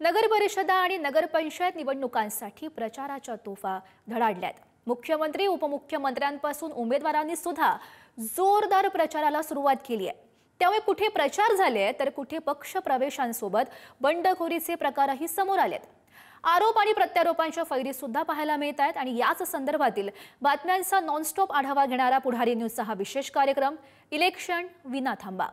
नगर परिषदा आणि नगरपंचायत निवडणुकांसाठी प्रचाराच्या तोफा धडाडल्यात। मुख्यमंत्री उपमुख्यमंत्र्यांपासून उमेदवारांनी सुद्धा जोरदार प्रचाराला सुरुवात केली आहे। त्यामुळे कुठे प्रचार झाले तर कुठे पक्ष प्रवेशांसोबत बंडखोरीचे प्रकारही समोर आलेत। आरोप आणि प्रत्यारोपांच्या फैरी सुद्धा पाहायला मिळत आहेत आणि याच संदर्भातील बातम्यांचा नॉनस्टॉप आढावा घेणारा पुढारी न्यूजचा हा विशेष कार्यक्रम इलेक्शन विना थांबा।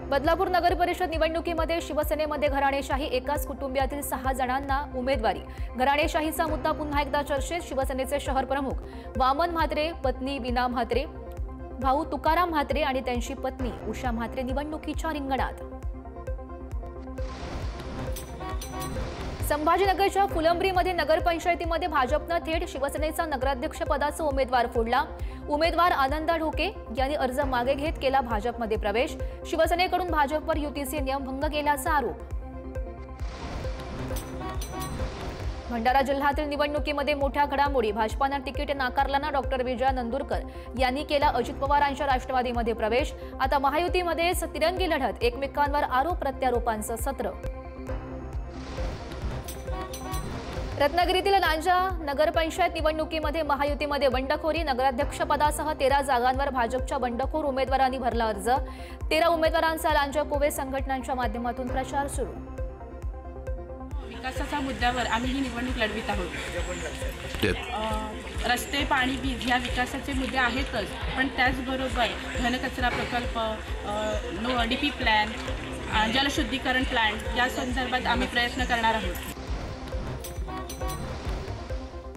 बदलापूर नगर परिषद निवडणुकीमध्ये शिवसेनेमध्ये घराणेशाही, एकाच कुटुंबियातील 6 जणांना उमेदवारी। घराणेशाहीचा मुद्दा पुन्हा एकदा चर्चेत। शिवसेनेचे शहर प्रमुख वामन म्हात्रे, पत्नी वीणा म्हात्रे, भाऊ तुकाराम म्हात्रे आणि त्यांची पत्नी उषा म्हात्रे निवडणुकीच्या रिंगणात। संभाजीनगरच्या फुलंब्रीमध्ये नगरपंचायतीमध्ये भाजपने थेट शिवसेनेचा नगराध्यक्ष पदाचा उमेदवार फोडला। उमेदवार आनंदा ढोके यांनी अर्ज मागे घेत केला भाजपमध्ये प्रवेश। शिवसेनेकडून भाजपवर युतीचे नियम भंग केल्याचा आरोप। भंडारा जिल्ह्यातील निवडणुकीमध्ये मोठ्या घडामोडी। भाजपाने तिकीट नाकारल्याने डॉक्टर विजया नंदुरकर यांनी केला अजित पवारांच्या राष्ट्रवादीमध्ये प्रवेश। आता महायुतीमध्ये तिरंगी लढत, एकमेकांवर आरोप प्रत्यारोपांचं सत्र। रत्नागिरीतील लांजा नगरपंचायत निवडणुकीमध्ये महायुतीमध्ये बंडखोरी। नगराध्यक्ष पदासह 13 जागांवर भाजपच्या बंडखोर उमेदवारांनी भरला अर्ज। 13 उमेदवारांचा लांजा कोवे संघटनांच्या माध्यमातून प्रचार सुरू। विकासाच्या मुद्द्यावर आम्ही ही निवडणूक लढवित आहोत। रस्ते, पाणी, वीज ह्या विकासाचे मुद्दे आहेतच, पण त्याचबरोबर घनकचरा प्रकल्प, डीपी प्लॅन, जलशुद्धीकरण प्लॅन्ट या संदर्भात आम्ही प्रयत्न करणार आहोत।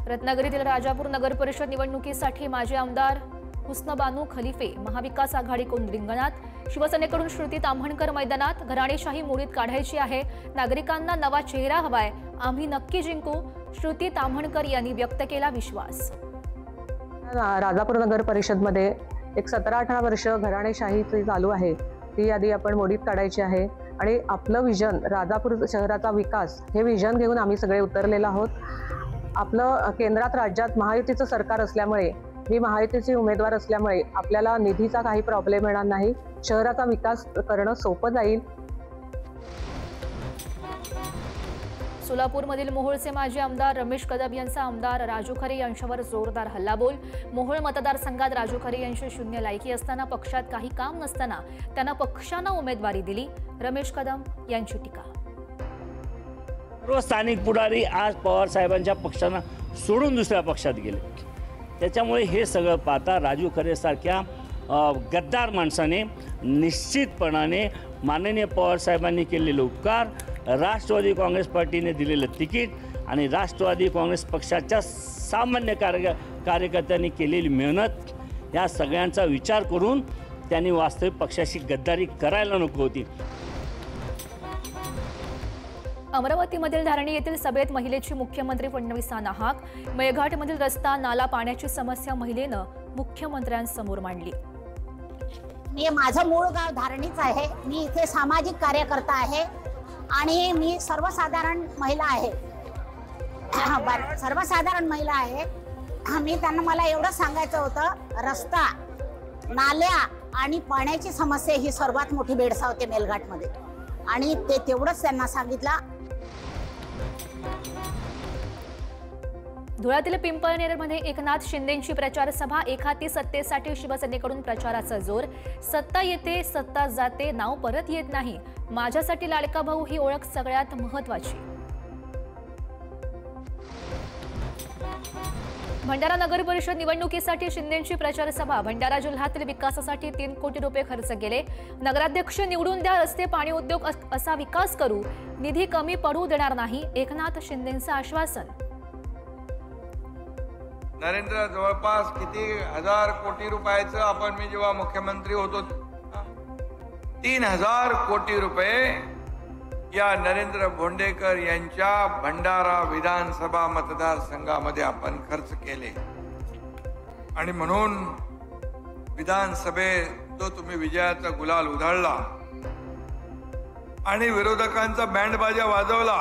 रत्नागिरीतील राजापूर नगर परिषद निवडणुकीसाठी माजी आमदार हुस्नबानू खलिफे महाविकास आघाडीकडून रिंगणात। शिवसेनेकडून श्रुती ताम्हणकर मैदानात। घराणेशाही मोडीत काढायची आहे, नागरिकांना नवा चेहरा हवाय, आम्ही नक्की जिंकू, श्रुती ताम्हणकर यांनी व्यक्त केला विश्वास। राजापूर नगर परिषदमध्ये एक 17-18 वर्ष घराणेशाही चालू आहे, ती यादी आपण मोडीत काढायची आहे आणि आपलं विजन राजापूर शहराचा विकास हे विजन घेऊन आम्ही सगळे उतरलेलो आहोत। आपलं केंद्रात राज्यात महायुतीचं सरकार असल्यामुळे, मी महायुतीचे उमेदवार असल्यामुळे आपल्याला निधीचा काही प्रॉब्लेम येणार नाही, शहराचा विकास करणं सोपं जाईल। सोलापूरमधील मोहोळचे माजी आमदार रमेश कदम यांचा आमदार राजू खरे यांच्यावर जोरदार हल्लाबोल। मोहोळ मतदारसंघात राजू खरे यांची शून्य लायकी असताना, पक्षात काही काम नसताना त्यांना पक्षाने उमेदवारी दिली, रमेश कदम यांची टीका। सर्व स्थानिक पुढारी आज पवार साहेबांच्या पक्षांना सोडून दुसऱ्या पक्षात गेले। त्याच्यामुळे हे सगळं पाहता राजू खरे सारख्या गद्दार माणसाने निश्चितपणाने माननीय पवार साहेबांनी केलेले उपकार, राष्ट्रवादी काँग्रेस पार्टीने दिलेलं तिकीट आणि राष्ट्रवादी काँग्रेस पक्षाच्या सामान्य कार्यकर्त्यांनी केलेली मेहनत या सगळ्यांचा विचार करून त्यांनी वास्तविक पक्षाशी गद्दारी करायला नको होती। अमरावतीमधील धारणी येथील सभेत महिलेची मुख्यमंत्री फडणवीसांना हाक। मेळघाटमधील रस्ता, नाला, पाण्याची समस्या महिलेनं मुख्यमंत्र्यांसमोर मांडली। माझं मूळ गाव धारणीच आहे, मी इथे सामाजिक कार्यकर्ता आहे आणि मी सर्वसाधारण महिला आहे। सर्वसाधारण महिला आहे। मी त्यांना मला एवढं सांगायचं होतं, रस्ता, नाल्या आणि पाण्याची समस्या ही सर्वात मोठी भेडसावते मेळघाटमध्ये आणि ते तेवढंच त्यांना सांगितलं। धुळ्यातील पिंपळनेरमध्ये एकनाथ शिंदेंची प्रचार सभा। एकाती सत्तेसाठी शिवसेनेकडून प्रचाराचा जोर। सत्ता येते, सत्ता जाते, नाव परत येत नाही, माझ्यासाठी लाडका भाऊ ही ओळख सगळ्यात महत्त्वाची। भंडारा नगर परिषद निवडणुकीसाठी शिंदेंची प्रचार सभा। भंडारा जिल्ह्यातील विकासासाठी 3 कोटी रुपये खर्च केले। नगराध्यक्ष निवडून द्या, रस्ते, पाणी, उद्योग असा विकास करू, निधी कमी पडू देणार नाही, एकनाथ शिंदेंचं आश्वासन। नरेंद्र जवळपास किती हजार कोटी रुपयाचं आपण मी जेव्हा मुख्यमंत्री होतो 3000 कोटी रुपये या नरेंद्र भोंडेकर यांच्या भंडारा विधानसभा मतदारसंघामध्ये आपण खर्च केले आणि म्हणून विधानसभेत तो तुम्ही विजयाचा गुलाल उधळला आणि विरोधकांचा बँड बाजा वाजवला।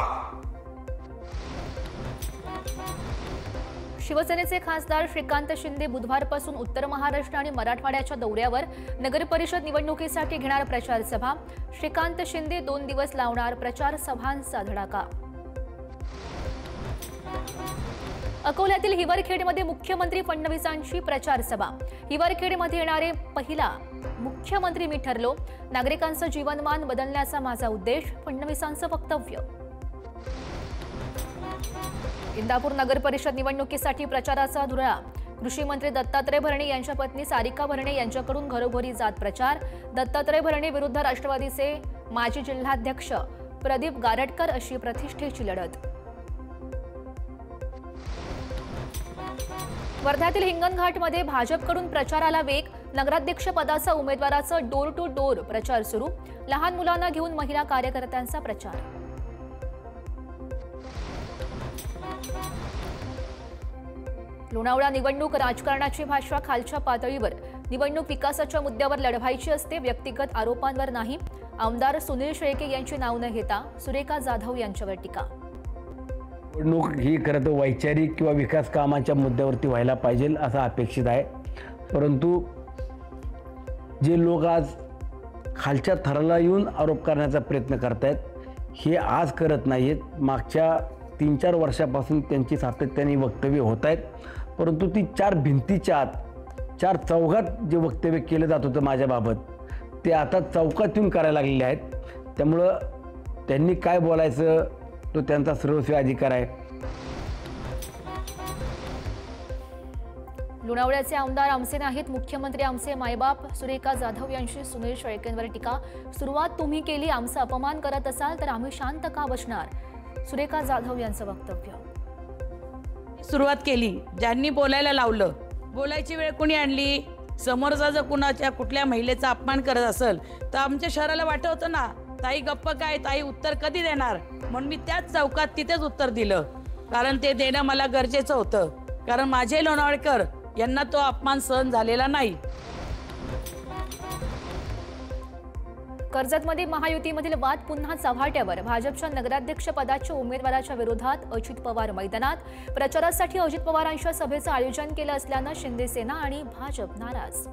शिवसेनेचे खासदार श्रीकांत शिंदे बुधवारपासून उत्तर महाराष्ट्र आणि मराठवाड्याच्या दौऱ्यावर नगर परिषद निवडणुकीसाठी घेणार प्रचार सभा. श्रीकांत शिंदे 2 दिवस लावणार प्रचार सभांचा धडाका. अकोल्यातील हिवरखेडमध्ये मुख्यमंत्री फडणवीसांची प्रचार सभा. हिवरखेडमध्ये येणारे पहिला मुख्यमंत्री मी ठरलो, नागरिकांचं जीवनमान बदलण्याचा माझा उद्देश, फडणवीसांचं वक्तव्य. इंदापूर नगर परिषद निवडणुकीसाठी प्रचाराचा धुरा. कृषी मंत्री दत्तात्रय भरणे यांच्या पत्नी सारिका भरणे यांच्याकडून घरोघरी जात प्रचार. दत्तात्रय भरणे विरुद्ध राष्ट्रवादीचे माजी जिल्हाध्यक्ष प्रदीप गारटकर अशी प्रतिष्ठेची लढत. वर्ध्यातील हिंगणघाटमध्ये भाजपकडून प्रचाराला वेग. नगराध्यक्ष पदाचा उमेदवाराचा डोर टू डोर प्रचार सुरू. लहान मुलांना घेऊन महिला कार्यकर्त्यांचा प्रचार. लोणावळा निवडणूक राजकारणाची भाषा खालच्या पातळीवर. निवडणूक विकासाच्या मुद्द्यावर लढवायची असते, व्यक्तिगत आरोपांवर नाही. आमदार सुनील शेळके यांची नाव न घेता सुरेखा जाधव यांच्यावर टीका. निवडणूक ही खरं तर वैचारिक किंवा विकास कामाच्या मुद्द्यावरती व्हायला पाहिजे असं अपेक्षित आहे. परंतु जे लोक आज खालच्या थराला येऊन आरोप करण्याचा प्रयत्न करतायत हे आज करत नाहीत. मागच्या 3-4 वर्षापासून त्यांची सातत्याने वक्तव्य होत आहेत. परंतु ती 4 भिंतीच्या आत 4 चौघात जे वक्तव्य केलं जात होतं माझ्याबाबत ते आता चौकात येऊन करायला लागलेले आहेत. त्यामुळं त्यांनी काय बोलायचं तो त्यांचा सर्वस्वी अधिकार आहे. लोणावळ्याचे आमदार आमचे नाहीत, मुख्यमंत्री आमचे मायबाप. सुरेखा जाधव यांची सुनील शेळकेंवर टीका. सुरुवात तुम्ही केली, आमचा अपमान करत असाल तर आम्ही शांत का बसणार, सुरेखा जाधव यांचं वक्तव्य. सुरुवात केली, ज्यांनी बोलायला लावलं, बोलायची वेळ कोणी आणली. समोरचा जर कुठल्या महिलेचा अपमान करत असेल तर आमच्या शहराला वाटत होतं ना, ताई गप्प काय, ताई उत्तर कधी देणार. म्हणून मी त्याच चौकात तिथेच उत्तर दिलं, कारण ते देणं मला गरजेचं होतं. कारण माझे लोणावळेकर यांना तो अपमान सहन झालेला नाही. कर्जतमध्ये महायुतीमधील वाद पुन्हा चव्हाट्यावर. भाजपच्या नगराध्यक्ष पदाच्या उमेदवाराच्या विरोधात अजित पवार मैदानात. प्रचारासाठी अजित पवारांच्या सभेचं आयोजन केलं असल्यानं शिंदेसेना आणि भाजप नाराज.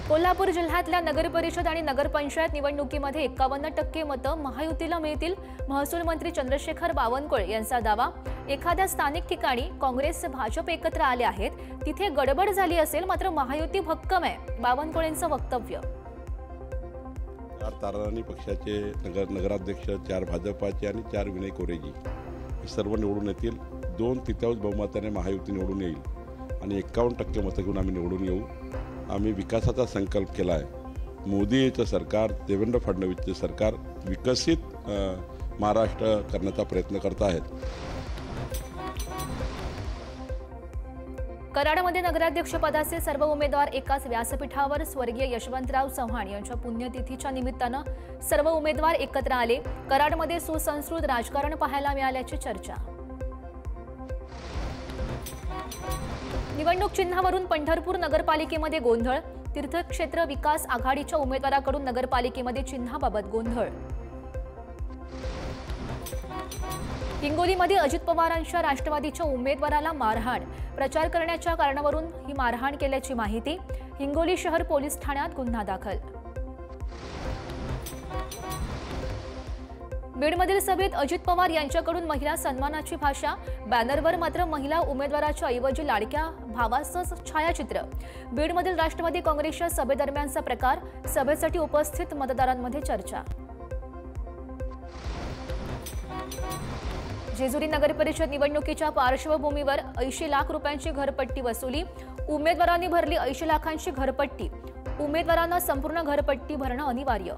कोल्हापूर जिल्ह्यातल्या नगर परिषद आणि नगरपंचायत निवडणुकीमध्ये 51% मतं महायुतीला मिळतील. महसूल मंत्री चंद्रशेखर बावनकुळे यांचा दावा. एखाद्या स्थानिक ठिकाणी काँग्रेस भाजप एकत्र आले आहेत, तिथे गडबड झाली असेल, मात्र महायुती भक्कम आहे, बावनकुळेंचं वक्तव्य. 4 तारांनी पक्षाचे नगराध्यक्ष, 4 भाजपाचे आणि 4 विनय कोरेजी हे सर्व निवडून येतील. 2/3 बहुमताने महायुती निवडून येईल आणि 51% मतं घेऊन आम्ही निवडून येऊ. आम्ही विकासाचा संकल्प केला आहे. मोदीचं सरकार, देवेंद्र फडणवीसचे सरकार विकसित महाराष्ट्र करण्याचा प्रयत्न करत आहेत. कराडमध्ये नगराध्यक्ष पदाचे सर्व उमेदवार एकाच व्यासपीठावर. स्वर्गीय यशवंतराव चव्हाण यांच्या पुण्यतिथीच्या निमित्तानं सर्व उमेदवार एकत्र आले. कराडमध्ये सुसंस्कृत राजकारण पाहायला मिळाल्याची चर्चा. निवडणूक चिन्हावरून पंढरपूर नगरपालिकेमध्ये गोंधळ. तीर्थक्षेत्र विकास आघाडीच्या उमेदवाराकडून नगरपालिकेमध्ये चिन्हाबाबत गोंधळ. हिंगोलीमध्ये अजित पवारांच्या राष्ट्रवादीच्या उमेदवाराला मारहाण. प्रचार करण्याच्या कारणावरून ही मारहाण केल्याची माहिती. हिंगोली शहर पोलीस ठाण्यात गुन्हा दाखल. बीडमधील सभेत अजित पवार यांच्याकडून महिला सन्मानाची भाषा. बॅनरवर मात्र महिला उमेदवाराच्या ऐवजी लाडक्या भावाचं छायाचित्र. बीडमधील राष्ट्रवादी काँग्रेसच्या सभेदरम्यानचा प्रकार. सभेसाठी उपस्थित मतदारांमध्ये चर्चा. जेजुरी नगरपरिषद निवडणुकीच्या पार्श्वभूमीवर 80 लाख रुपयांची घरपट्टी वसुली. उमेदवारांनी भरली 80 लाखांची घरपट्टी. उमेदवारांना संपूर्ण घरपट्टी भरणं अनिवार्य.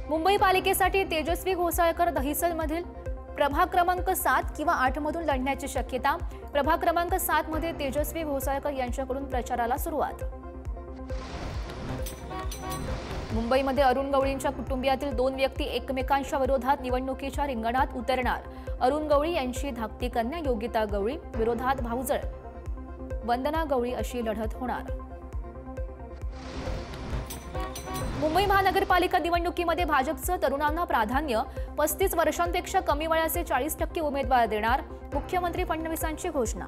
मुंबई पालिकेसाठी तेजस्वी घोसाळकर दहिसरमधील प्रभाग क्रमांक 7 किंवा 8 मधून लढण्याची शक्यता. प्रभाग क्रमांक 7 मध्ये तेजस्वी घोसाळकर यांच्याकडून प्रचाराला सुरुवात. मुंबईमध्ये अरुण गवळींच्या कुटुंबियातील 2 व्यक्ती एकमेकांच्या विरोधात निवडणुकीच्या रिंगणात उतरणार. अरुण गवळी यांची धाकटी कन्या योगिता गवळी विरोधात भाऊजळ वंदना गवळी अशी लढत होणार. मुंबई महानगरपालिका निवडणुकीमध्ये भाजपचं तरुणांना प्राधान्य, 35 वर्षांपेक्षा कमी वयाचे 40% उमेदवार देणार, मुख्यमंत्री फडणवीसांची घोषणा.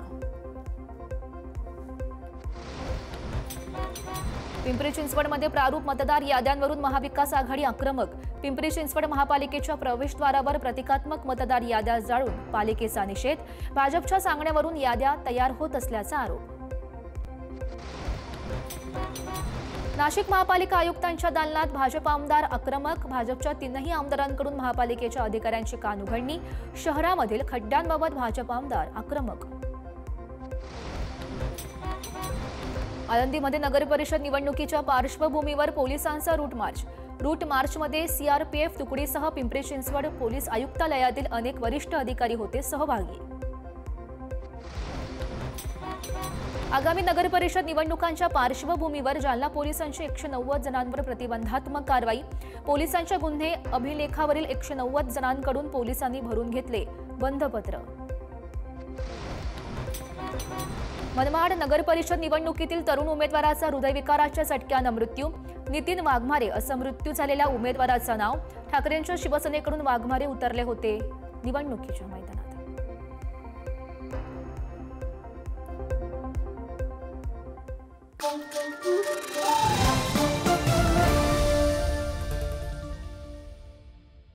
पिंपरी चिंचवडमध्ये प्रारूप मतदार याद्यांवरून महाविकास आघाडी आक्रमक. पिंपरी चिंचवड महापालिकेच्या प्रवेशद्वारावर प्रतिकात्मक मतदार याद्या जाळून पालिकेचा निषेध. भाजपच्या सांगण्यावरून याद्या तयार होत असल्याचा आरोप. नाशिक महापालिका आयुक्तांच्या दालनात भाजप आमदार आक्रमक. भाजपच्या 3ही आमदारांकडून महापालिकेच्या अधिकाऱ्यांची कानउघडणी. शहरामधील खड्ड्यांबाबत भाजप आमदार आक्रमक. आळंदीमध्ये नगरपरिषद निवडणुकीच्या पार्श्वभूमीवर पोलिसांचा रूट मार्च. रूट मार्चमध्ये सीआरपीएफ तुकडीसह पिंपरी चिंचवड पोलीस आयुक्तालयातील अनेक वरिष्ठ अधिकारी होते सहभागी. आगामी नगरपरिषद निवडणुकांच्या पार्श्वभूमीवर जालना पोलिसांची 190 जणांवर प्रतिबंधात्मक कारवाई. पोलिसांच्या गुन्हे अभिलेखावरील 190 जणांकडून पोलिसांनी भरून घेतले बंधपत्र. मनमाड नगरपरिषद निवडणुकीतील तरुण उमेदवाराचा हृदयविकाराच्या झटक्यानं मृत्यू. नितीन वाघमारे असं मृत्यू झालेल्या उमेदवाराचं नाव. ठाकरेंच्या शिवसेनेकडून वाघमारे उतरले होते निवडणुकीच्या मैदानात.